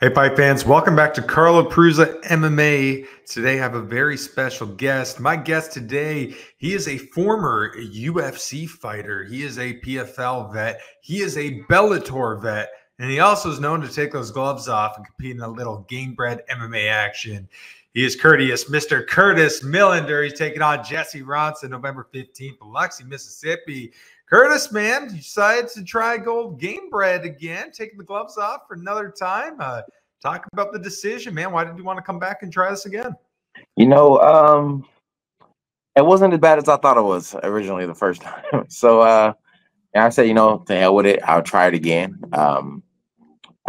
Hey, Pipe fans, welcome back to Carlo Prusa MMA. Today I have a very special guest. My guest today, he is a former UFC fighter. He is a PFL vet. He is a Bellator vet. And he also is known to take those gloves off and compete in a little Gamebred MMA action. He is courteous, Mr. Curtis Millender. He's taking on Jesse Ronson November 15th, Biloxi, Mississippi. Curtis, man, you decided to try gold Gamebred again, taking the gloves off for another time. Talk about the decision, man. Why did you want to come back and try this again? It wasn't as bad as I thought it was originally the first time. So I said, to hell with it. I'll try it again.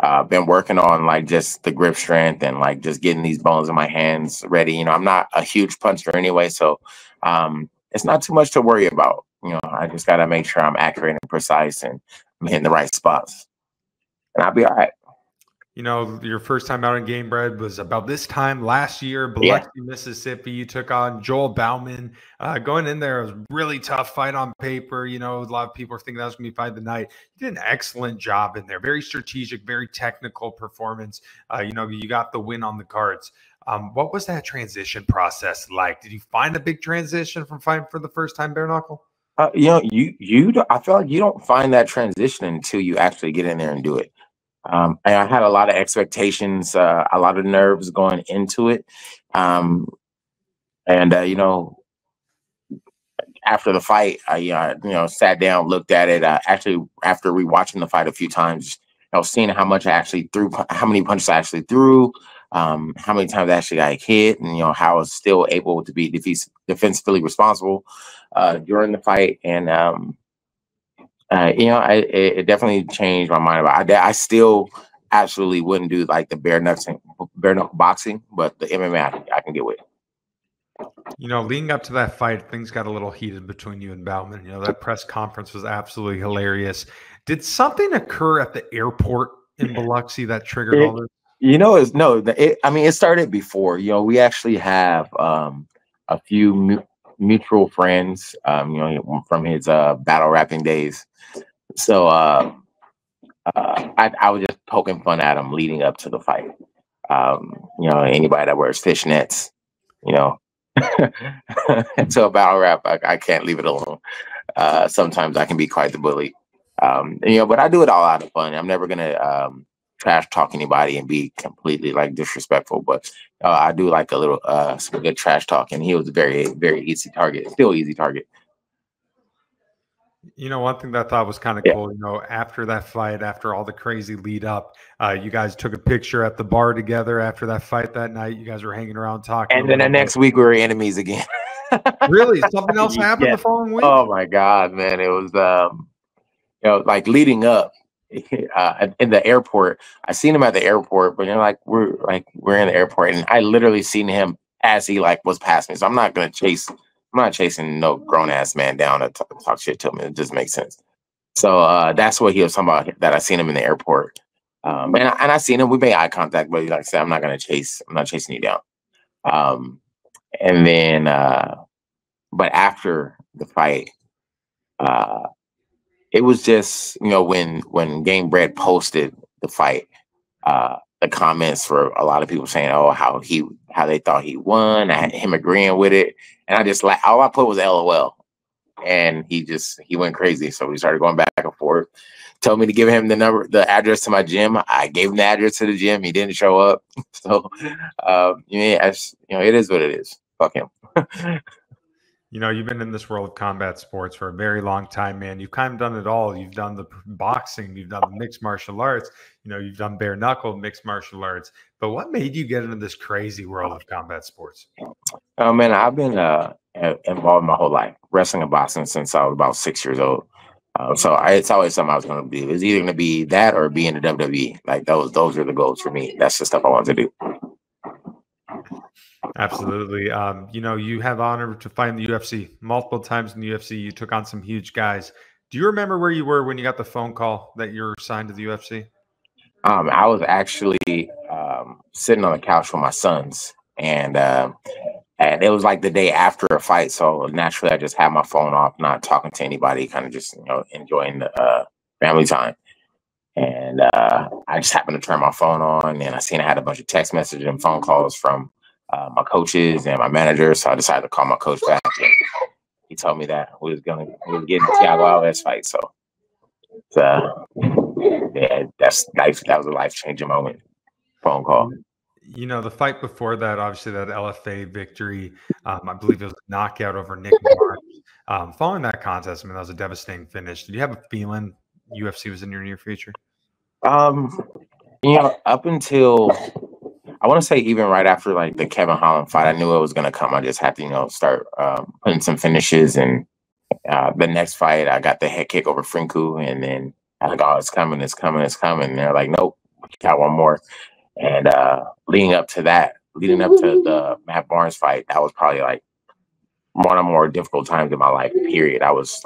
I've been working on like just the grip strength and like just getting these bones in my hands ready. I'm not a huge puncher anyway, so it's not too much to worry about. I just got to make sure I'm accurate and precise and I'm hitting the right spots, and I'll be all right. Your first time out in Gamebred was about this time last year, Biloxi, Mississippi. You took on Joel Bauman. Going in there, it was a really tough fight on paper. A lot of people are thinking that was going to be fight of the night. You did an excellent job in there. Very strategic, very technical performance. You got the win on the cards. What was that transition process like? Did you find a big transition from fighting for the first time bare-knuckle? I feel like you don't find that transition until you actually get in there and do it. And I had a lot of expectations, a lot of nerves going into it. After the fight, I sat down, looked at it. Actually, after rewatching the fight a few times, I was seeing how much I actually threw, how many punches I actually threw, how many times I actually got hit, and how I was still able to be defensively responsible during the fight. And it definitely changed my mind about it. I still absolutely wouldn't do like the bare-knuckle boxing, but the MMA I can get with. Leading up to that fight, things got a little heated between you and Bauman. That press conference was absolutely hilarious. Did something occur at the airport in Biloxi that triggered all this? It started before. We actually have a few mutual friends, from his battle rapping days. So I was just poking fun at him leading up to the fight. Anybody that wears fishnets, until a battle rap, I can't leave it alone. Sometimes I can be quite the bully. But I do it all out of fun. I'm never gonna trash talk anybody and be completely like disrespectful. But I do like a little some good trash talk, and he was a very, very easy target, still easy target. One thing that I thought was kind of cool, after that fight, after all the crazy lead up, you guys took a picture at the bar together after that fight that night. You guys were hanging around talking. And then the next week we were enemies again. Really? Something else happened the following week? Oh my God, man. It was, like leading up in the airport. I seen him at the airport, but we're in the airport, and I literally seen him as he was past me. So I'm not chasing no grown ass man down to talk shit to him. It just makes sense. So that's what he was talking about. That I seen him in the airport, and I seen him. We made eye contact, but like I said, I'm not chasing you down. And then, but after the fight, it was just when Gamebred posted the fight, the comments for a lot of people saying, "Oh, how they thought he won." I had him agreeing with it, and I just all I put was LOL, and he went crazy. So we started going back and forth. Told me to give him the address to my gym. I gave him the address to the gym. He didn't show up. So it is what it is. Fuck him. You've been in this world of combat sports for a very long time, man. You've kind of done it all. You've done the boxing, you've done the mixed martial arts, you've done bare knuckle, mixed martial arts. But what made you get into this crazy world of combat sports? Oh man, I've been involved my whole life, wrestling and boxing since I was about 6 years old. So it's always something I was going to do. It's either going to be that or be in the WWE. Like those are the goals for me. That's the stuff I want to do. Absolutely. You have honor to fight in the UFC multiple times in the UFC. You took on some huge guys. Do you remember where you were when you got the phone call that you're signed to the UFC? I was actually sitting on the couch with my sons, and it was like the day after a fight. So naturally, I just had my phone off, not talking to anybody, kind of just enjoying the family time. And I just happened to turn my phone on, and I seen I had a bunch of text messages and phone calls from my coaches and my manager. So I decided to call my coach back, and he told me that we was getting the Thiago Alves fight. So yeah, that's life. That was a life changing moment. Phone call. You know, the fight before that, obviously that LFA victory, I believe it was a knockout over Nick Barnes. Following that contest, I mean, that was a devastating finish. Did you have a feeling UFC was in your near future? You know, up until I want to say even right after like the Kevin Holland fight, I knew it was gonna come. I just had to, start putting some finishes. And the next fight, I got the head kick over Frinku, and then I was like, oh, it's coming, it's coming, it's coming. And they're like, nope, got one more. And leading up to the Matt Barnes fight, that was probably like one of the more difficult times in my life. Period. I was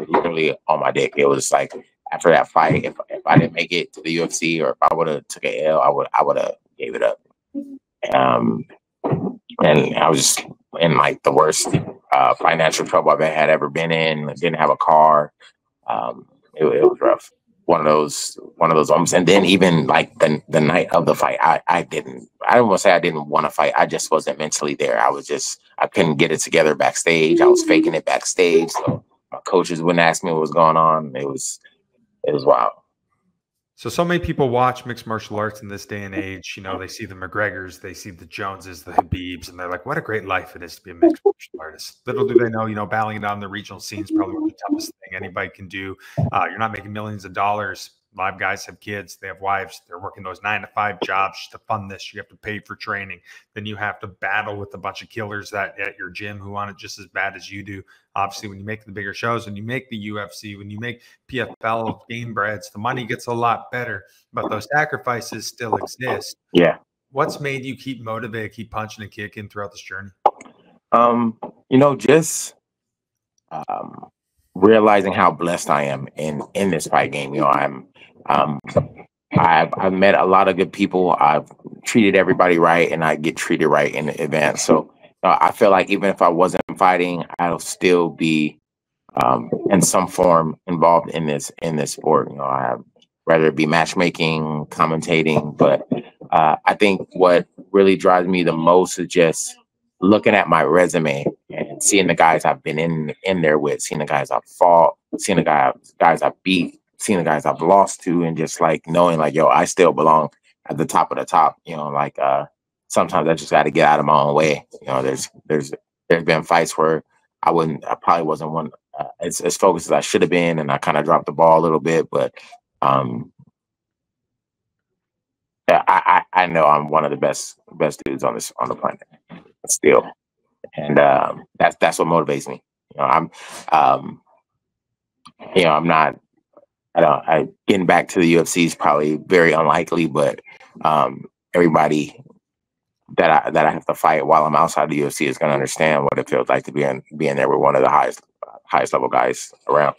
literally on my dick. It was like after that fight, if I didn't make it to the UFC, or if I would have took a L, I would have gave it up. And I was just in like the worst financial trouble I've ever been in. I didn't have a car. It was rough. One of those moments. And then even like the night of the fight, I don't want to say I didn't want to fight. I just wasn't mentally there. I couldn't get it together backstage. I was faking it backstage. So my coaches wouldn't ask me what was going on. It was wild. So many people watch mixed martial arts in this day and age. You know, they see the McGregors, they see the Joneses, the Habibs, and they're like, what a great life it is to be a mixed martial artist. Little do they know, battling it out in the regional scene is probably one of the toughest thing anybody can do. You're not making millions of dollars. A lot of guys have kids, they have wives, they're working those 9-to-5 jobs just to fund this. You have to pay for training. Then you have to battle with a bunch of killers that at your gym who want it just as bad as you do. Obviously, when you make the bigger shows, when you make the UFC, when you make PFL, Gamebreds, the money gets a lot better, but those sacrifices still exist. Yeah. What's made you keep motivated, keep punching and kicking throughout this journey? Just realizing how blessed I am in this fight game. I've met a lot of good people. I've treated everybody right, and I get treated right in advance. So I feel like even if I wasn't fighting, I'll still be in some form involved in this sport. Whether it be matchmaking, commentating, but I think what really drives me the most is just looking at my resume and seeing the guys I've been in there with, seeing the guys I've fought, seeing the guys I've beat, seeing the guys I've lost to, and just like knowing like, yo, I still belong at the top of the top. Sometimes I just got to get out of my own way. There's been fights where I probably wasn't one as focused as I should have been, and I kind of dropped the ball a little bit. But I know I'm one of the best dudes on the planet still, and that's what motivates me. I'm not. Getting back to the UFC is probably very unlikely, but everybody that I have to fight while I'm outside the UFC is going to understand what it feels like to be in there with one of the highest level guys around.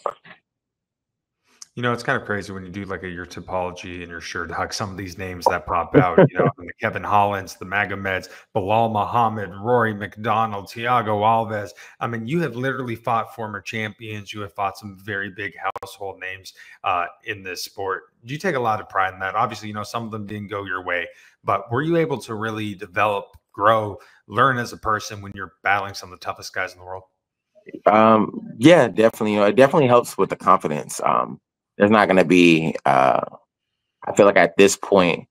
It's kind of crazy when you do like your topology and your shirt, like some of these names that pop out, the Kevin Hollands, the Magomeds, Bilal Muhammad, Rory McDonald, Thiago Alves. I mean, you have literally fought former champions. You have fought some very big household names in this sport. Do you take a lot of pride in that? Obviously, some of them didn't go your way, but were you able to really develop, grow, learn as a person when you're battling some of the toughest guys in the world? Yeah, definitely. It definitely helps with the confidence. There's not going to be, I feel like at this point,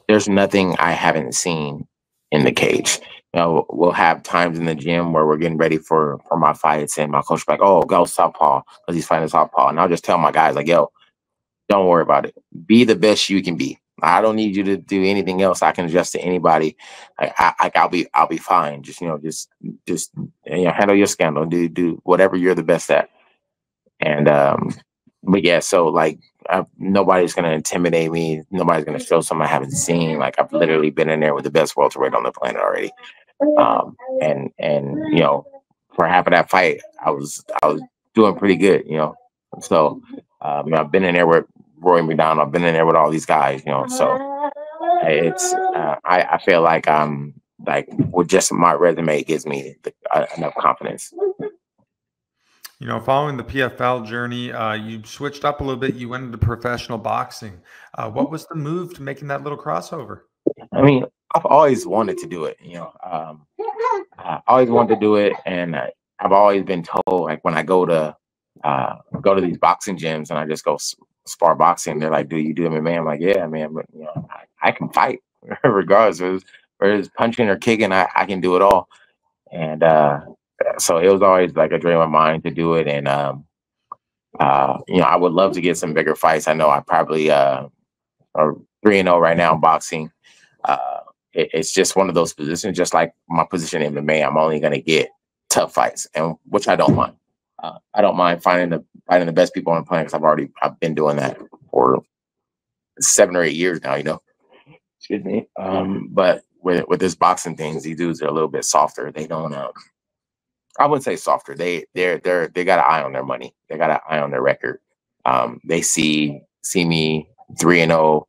there's nothing I haven't seen in the cage. We'll have times in the gym where we're getting ready for my fights, and my coach will be like, oh, go southpaw, because he's fighting southpaw. And I'll just tell my guys, like, yo, don't worry about it. Be the best you can be. I don't need you to do anything else. I can adjust to anybody. I'll be fine. Just handle your scandal. Do whatever you're the best at. And but yeah, so like nobody's gonna intimidate me. Nobody's gonna show something I haven't seen. Like I've literally been in there with the best welterweight on the planet already. And for half of that fight, I was doing pretty good. So I've been in there with Roy McDonald. I've been in there with all these guys. So it's I feel like like with just my resume, it gives me enough confidence. You know, following the PFL journey, you switched up a little bit. You went into professional boxing. What was the move to making that little crossover? I mean, I've always wanted to do it. I always wanted to do it, and I've always been told, like when I go to these boxing gyms and I just go spar boxing, they're like, "Do you do MMA?" I'm like, "Yeah, man, but I can fight regardless, whether it's punching or kicking. I can do it all." And so it was always like a dream of mine to do it, and I would love to get some bigger fights. I know I probably are 3-0 right now in boxing. It's just one of those positions, just like my position in MMA. I'm only going to get tough fights, and which I don't mind. I don't mind fighting the best people on the planet, because I've been doing that for 7 or 8 years now. Excuse me. But with this boxing things, these dudes are a little bit softer. They don't. I wouldn't say softer. They got an eye on their money. They got an eye on their record. They see me 3-0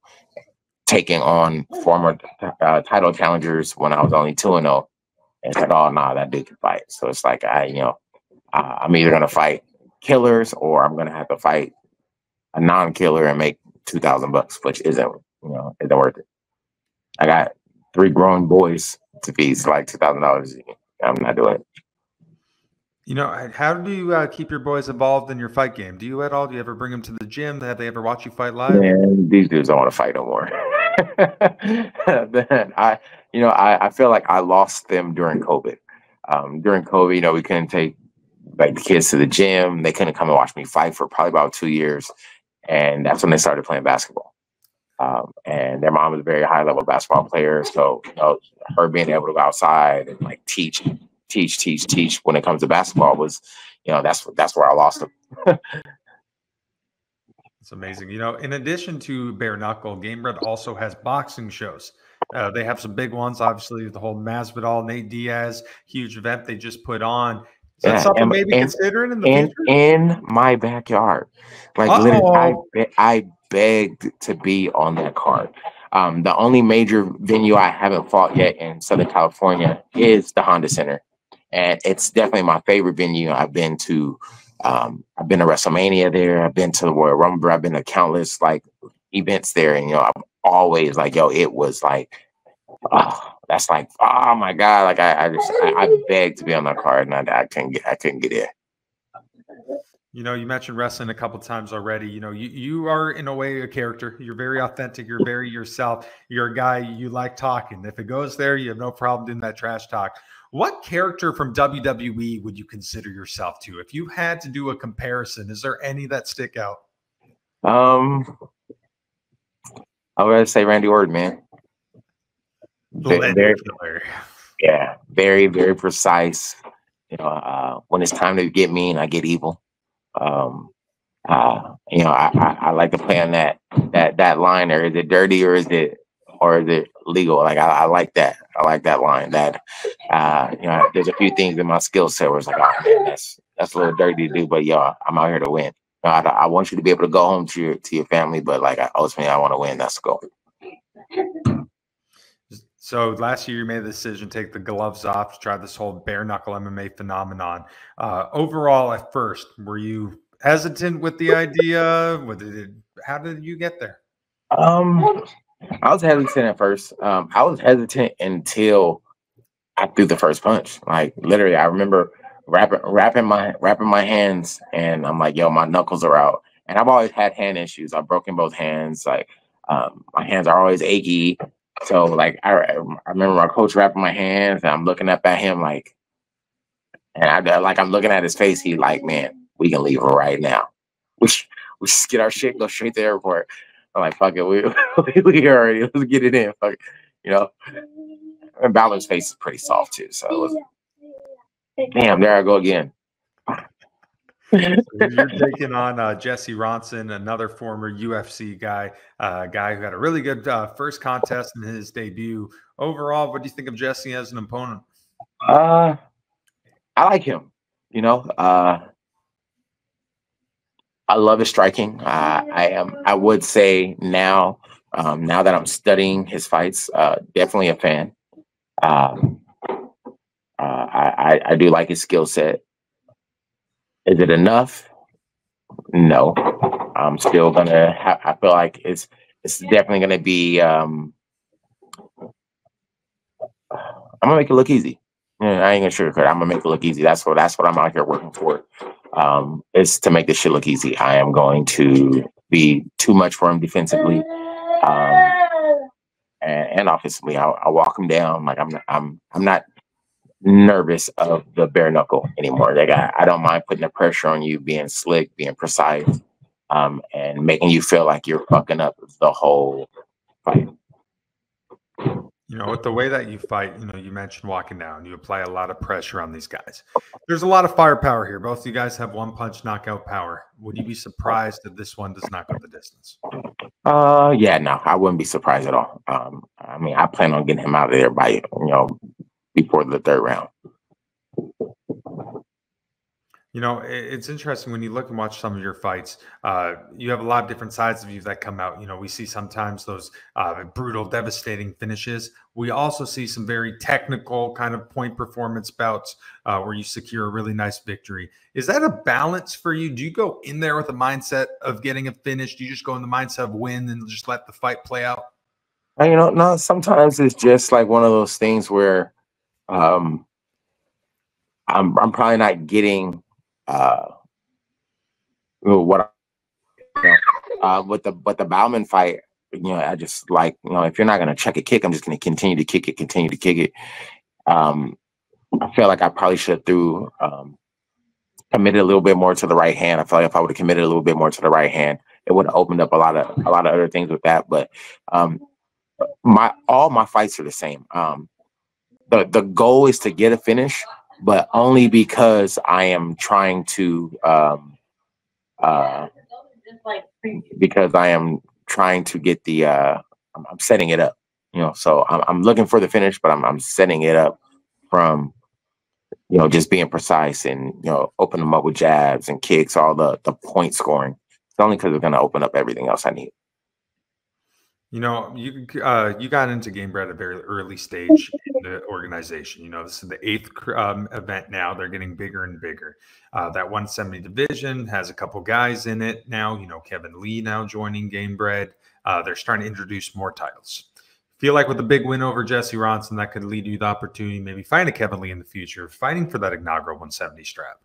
taking on former title challengers when I was only 2-0, and said, "Oh, nah, that dude can fight." So it's like I'm either gonna fight killers, or I'm gonna have to fight a non-killer and make $2,000, which isn't worth it. I got 3 grown boys to feed. It's like $2,000. I'm not doing it. How do you keep your boys involved in your fight game? Do you at all? Do you ever bring them to the gym? Have they ever watch you fight live? Man, these dudes don't want to fight no more. Then I feel like I lost them during COVID. During COVID, we couldn't take like the kids to the gym. They couldn't come and watch me fight for probably about 2 years, and that's when they started playing basketball. And their mom was a very high level basketball player, so her being able to go outside and like teach when it comes to basketball was, that's where I lost them. It's amazing. In addition to bare knuckle, Gamebred also has boxing shows. They have some big ones, obviously, the whole Masvidal, Nate Diaz, huge event they just put on. Is that something maybe considering in the future? In my backyard. Like literally, I begged to be on that card. The only major venue I haven't fought yet in Southern California is the Honda Center. And it's definitely my favorite venue. I've been to WrestleMania there. I've been to the Royal Rumble. I've been to countless like events there, and I'm always like, it was like, that's like, oh my god, like I begged to be on that card, and I couldn't get in. You mentioned wrestling a couple times already. You are in a way a character. You're very authentic. You're very yourself. You're a guy, you like talking. If it goes there, you have no problem doing that trash talk. What character from WWE would you consider yourself to? If you had to do a comparison, is there any that stick out? I would say Randy Orton, man. Very, very, very precise. When it's time to get mean, I get evil. I like to play on that line. Or is it dirty, or is it legal? Like I like that. I like that line. That there's a few things in my skill set where it's like, oh man, that's a little dirty to do, but I'm out here to win. I want you to be able to go home to your family, but like ultimately I want to win. That's the goal. So last year you made the decision to take the gloves off to try this whole bare-knuckle MMA phenomenon. Overall, at first, were you hesitant with the idea? How did you get there? I was hesitant at first. I was hesitant until I threw the first punch. Like literally, I remember wrapping my hands, and I'm like, my knuckles are out. And I've always had hand issues. I've broken both hands. Like my hands are always achy. So like I remember my coach wrapping my hands, and I'm looking up at him like, and I'm looking at his face. He like, man, we can leave right now. We just get our shit and go straight to the airport. I'm like, fuck it, we already, let's get it in. Fuck it, And Balor's face is pretty soft too. So damn, there I go again. You're taking on Jesse Ronson, another former UFC guy, guy who had a really good first contest in his debut. Overall, what do you think of Jesse as an opponent? I like him. I love his striking. I would say now that I'm studying his fights, definitely a fan. I do like his skill set. Is it enough? No. I'm still gonna. I feel like it's definitely gonna be. I'm gonna make it look easy. Yeah, I ain't gonna sugarcoat it. I'm gonna make it look easy. That's what I'm out here working for. Is to make this shit look easy. I am going to be too much for him defensively, and offensively. I'll walk him down. Like I'm not nervous of the bare knuckle anymore. I don't mind putting the pressure on you, being slick, being precise, and making you feel like you're fucking up the whole fight. You know, with the way that you fight, you know, you mentioned walking down, you apply a lot of pressure on these guys. There's a lot of firepower here. Both of you guys have one punch knockout power. Would you be surprised if this one does not go the distance? Yeah, no, I wouldn't be surprised at all. I mean, I plan on getting him out of there by, before the third round. You know, it's interesting when you look and watch some of your fights. You have a lot of different sides of you that come out. You know, we see sometimes those brutal, devastating finishes. We also see some very technical kind of point performance bouts where you secure a really nice victory. Is that a balance for you? Do you go in there with a mindset of getting a finish? Do you just go in the mindset of win and just let the fight play out? No, sometimes it's just like one of those things where I'm probably not getting what with the Bauman fight. I just like, if you're not gonna check a kick, I'm just gonna continue to kick it. I feel like I probably should have committed a little bit more to the right hand. I feel like if I would have committed a little bit more to the right hand, it would have opened up a lot of other things with that. But all my fights are the same. The goal is to get a finish, but only because I am trying to get the I'm setting it up. So I'm looking for the finish, but I'm setting it up from just being precise and open them up with jabs and kicks, all the point scoring. It's only because it's going to open up everything else I need. You know, you got into Gamebred at a very early stage in the organization. You know, this is the 8th event now. They're getting bigger and bigger. That 170 division has a couple guys in it now. You know, Kevin Lee now joining Gamebred. They're starting to introduce more titles. Feel like with a big win over Jesse Ronson, that could lead you the opportunity, maybe find a Kevin Lee in the future, fighting for that inaugural 170 strap.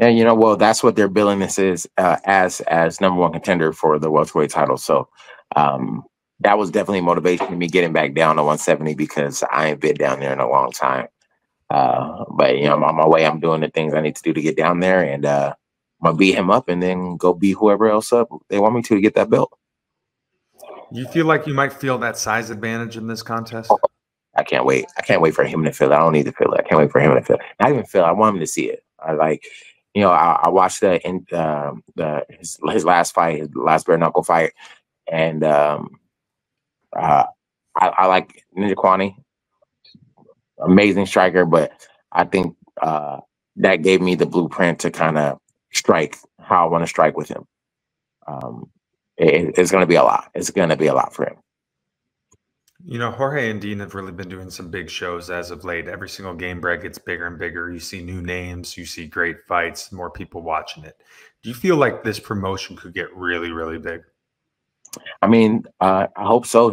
Yeah, well, that's what they're billing this is as #1 contender for the welterweight title. So that was definitely motivation to me getting back down to 170 because I ain't been down there in a long time. But I'm on my way. I'm doing the things I need to do to get down there, and I'm gonna beat him up and then go beat whoever else up they want me to get that belt. You feel like you might feel that size advantage in this contest? I can't wait. I can't wait for him to feel it. I don't need to feel it. I can't wait for him to feel it. Not even feel it. I want him to see it. I watched his last fight, his last bare-knuckle fight, and I like Ninja Kwani, amazing striker, but I think that gave me the blueprint to kind of strike how I want to strike with him. It's going to be a lot. It's going to be a lot for him. You know, Jorge and Dean have really been doing some big shows as of late. Every single Gamebred gets bigger and bigger. You see new names, you see great fights, more people watching it. Do you feel like this promotion could get really, really big? I mean, I hope so.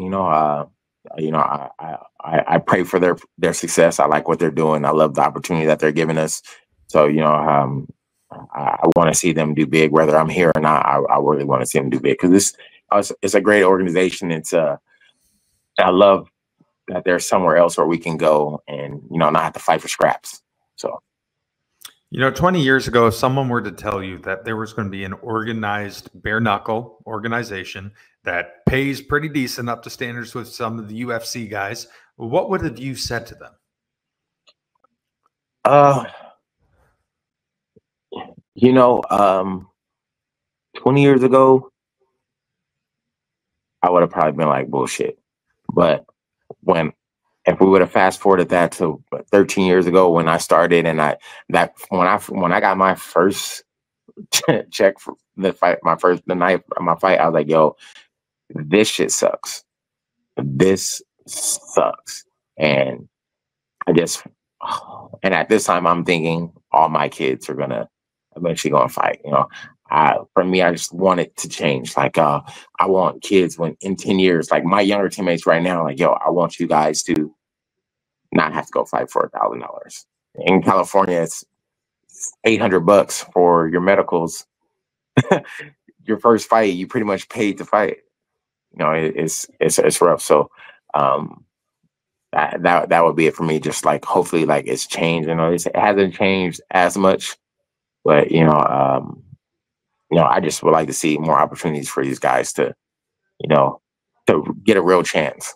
I pray for their success. I like what they're doing. I love the opportunity that they're giving us. So, I want to see them do big, whether I'm here or not. I really want to see them do big because it's a great organization. I love that there's somewhere else where we can go and, not have to fight for scraps. So, 20 years ago, if someone were to tell you that there was going to be an organized bare-knuckle organization that pays pretty decent up to standards with some of the UFC guys, what would have you said to them? 20 years ago, I would have probably been like bullshit. But if we would have fast forwarded that to 13 years ago when I started, and when I got my first check for the fight, the night of my fight, I was like, yo, this shit sucks. This sucks. And at this time I'm thinking all my kids are gonna eventually going to fight. For me, I just want it to change. Like, I want kids when in 10 years, like my younger teammates right now, like, yo, I want you guys to not have to go fight for $1,000. In California, it's $800 for your medicals. Your first fight, you pretty much paid to fight. It's rough. So, that would be it for me. Just like hopefully, like it's changed. It hasn't changed as much, but I just would like to see more opportunities for these guys to, to get a real chance.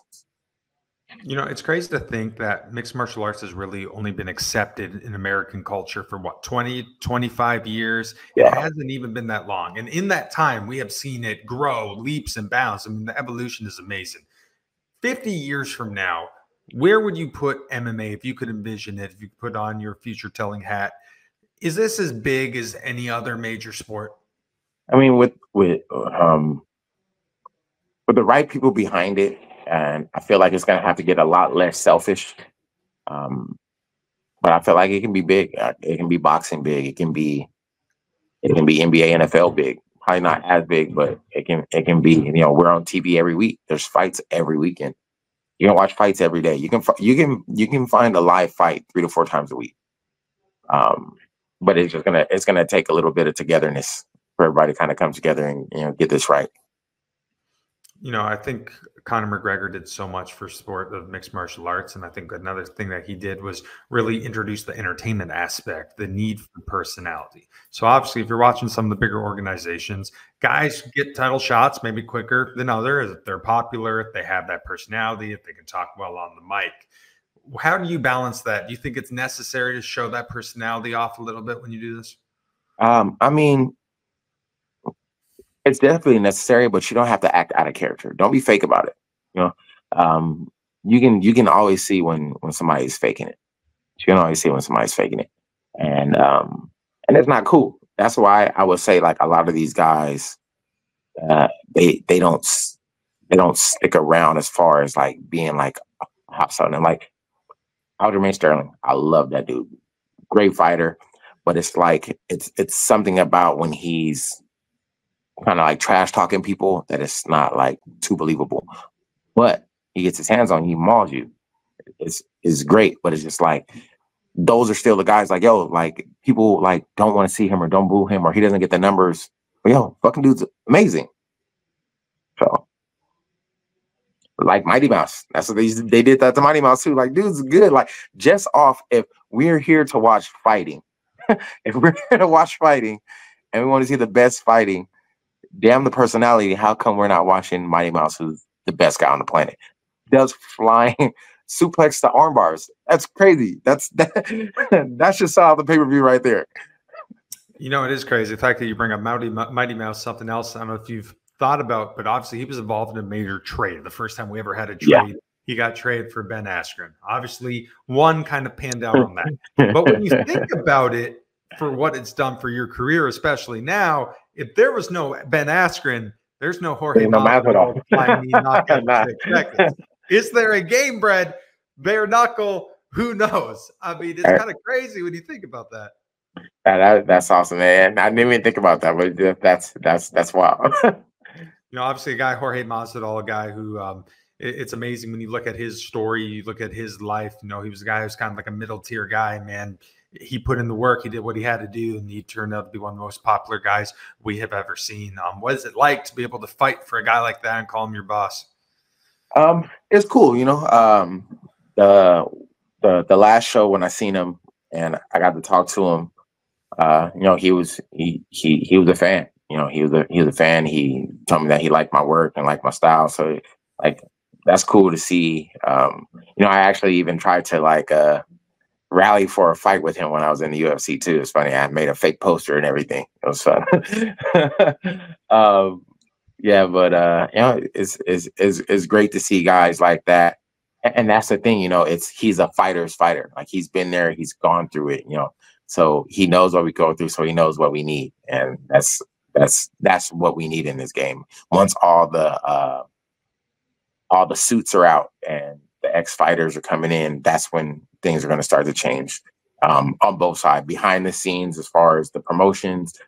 It's crazy to think that mixed martial arts has really only been accepted in American culture for what, 20, 25 years? Yeah. It hasn't even been that long. And in that time, we have seen it grow leaps and bounds. I mean, the evolution is amazing. 50 years from now, where would you put MMA if you could envision it, if you put on your future telling hat? Is this as big as any other major sport? I mean, with the right people behind it, and I feel like it's going to have to get a lot less selfish. But I feel like it can be big. It can be boxing big. It can be NBA, NFL big. Probably not as big, but it can be. We're on TV every week. There's fights every weekend. You can watch fights every day. You can find a live fight 3 to 4 times a week. But it's gonna take a little bit of togetherness for everybody to kind of come together and get this right. I think Conor McGregor did so much for sport of mixed martial arts. And I think another thing that he did was really introduce the entertainment aspect, the need for personality. So obviously, if you're watching some of the bigger organizations, guys get title shots maybe quicker than others. If they're popular, if they have that personality, if they can talk well on the mic. How do you balance that? Do you think it's necessary to show that personality off a little bit when you do this? I mean, it's definitely necessary, but you don't have to act out of character. Don't be fake about it. You can always see when somebody's faking it. You can always see when somebody's faking it, and it's not cool. That's why I would say like a lot of these guys, they don't stick around as far as like being like hot something. And like Aljamain Sterling, I love that dude, great fighter, but it's like it's something about when he's kind of like trash talking people that it's not like too believable. But he gets his hands on you, he mauls you. It's great, but it's just like those are still the guys like, yo, like people like don't want to see him or don't boo him or he doesn't get the numbers. But yo, fucking dude's amazing. So like Mighty Mouse. That's what they did that to Mighty Mouse too. Like, dude's good. Like, just off if we're here to watch fighting, if we're here to watch fighting and we want to see the best fighting, damn the personality. How come we're not watching Mighty Mouse, who's the best guy on the planet? Does flying suplex to arm bars. That's crazy. That should sell out the pay-per-view right there. It is crazy. The fact that you bring up Mighty Mouse, something else. I don't know if you've thought about, but obviously he was involved in a major trade. The first time we ever had a trade, He got traded for Ben Askren. Obviously, one kind of panned out on that. But when you think about it, for what it's done for your career, especially now, if there was no Ben Askren, there's no Jorge Masvidal flying knee knockout in 6 seconds. Is there a Gamebred, bare-knuckle? Who knows? I mean, it's kind of crazy when you think about that. That's awesome, man. I didn't even think about that, but that's wild. Obviously, a guy, Jorge Masvidal, a guy who it's amazing when you look at his story, you look at his life. He was a guy who's kind of like a middle tier guy, man. He put in the work, he did what he had to do, and he turned out to be one of the most popular guys we have ever seen. What is it like to be able to fight for a guy like that and call him your boss? It's cool, the last show when I seen him and I got to talk to him, he was a fan. He was a fan. He told me that he liked my work and liked my style. So like that's cool to see. I actually even tried to rally for a fight with him when I was in the UFC too. It's funny. I made a fake poster and everything. It was fun. It's great to see guys like that. And that's the thing, he's a fighter's fighter. Like he's been there, he's gone through it, so he knows what we go through, so he knows what we need. And that's what we need in this game. Once all the suits are out and the ex-fighters are coming in, that's when things are going to start to change. on both sides, behind the scenes, as far as the promotions,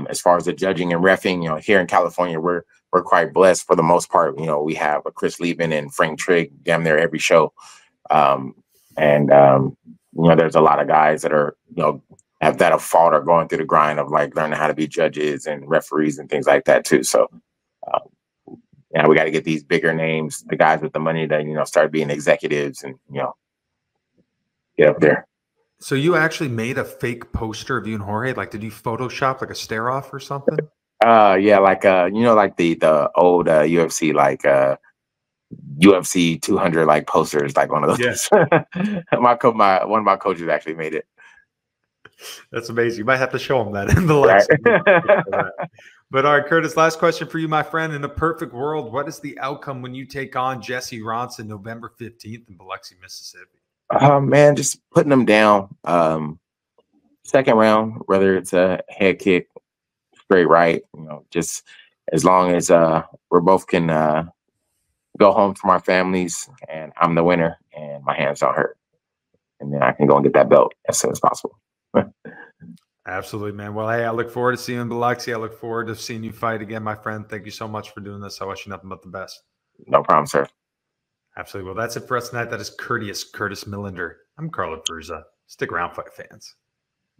as far as the judging and reffing. Here in California, we're quite blessed for the most part. We have a Chris Lieben and Frank Trigg damn near every show. And there's a lot of guys that are, have fought or going through the grind of like learning how to be judges and referees and things like that too. So, we got to get these bigger names, the guys with the money that, start being executives and, get up there. So you actually made a fake poster of you and Jorge? Like, did you Photoshop like a stare off or something? Yeah, like like the old UFC, like UFC 200 like posters, like one of those. Yes. One of my coaches actually made it. That's amazing. You might have to show him that in the lesson. Right. But all right, Curtis, last question for you, my friend. In a perfect world, what is the outcome when you take on Jesse Ronson November 15th in Biloxi, Mississippi? Man, just putting them down. Second round, whether it's a head kick, straight right, just as long as we're both can go home to my families and I'm the winner and my hands don't hurt. And then I can go and get that belt as soon as possible. Absolutely, man. Well, hey, I look forward to seeing you in Biloxi. I look forward to seeing you fight again, my friend. Thank you so much for doing this. I wish you nothing but the best. No problem, sir. Absolutely. Well, that's it for us tonight. That is Curtis Millender. I'm Carlo Peruzza. Stick around, fight fans.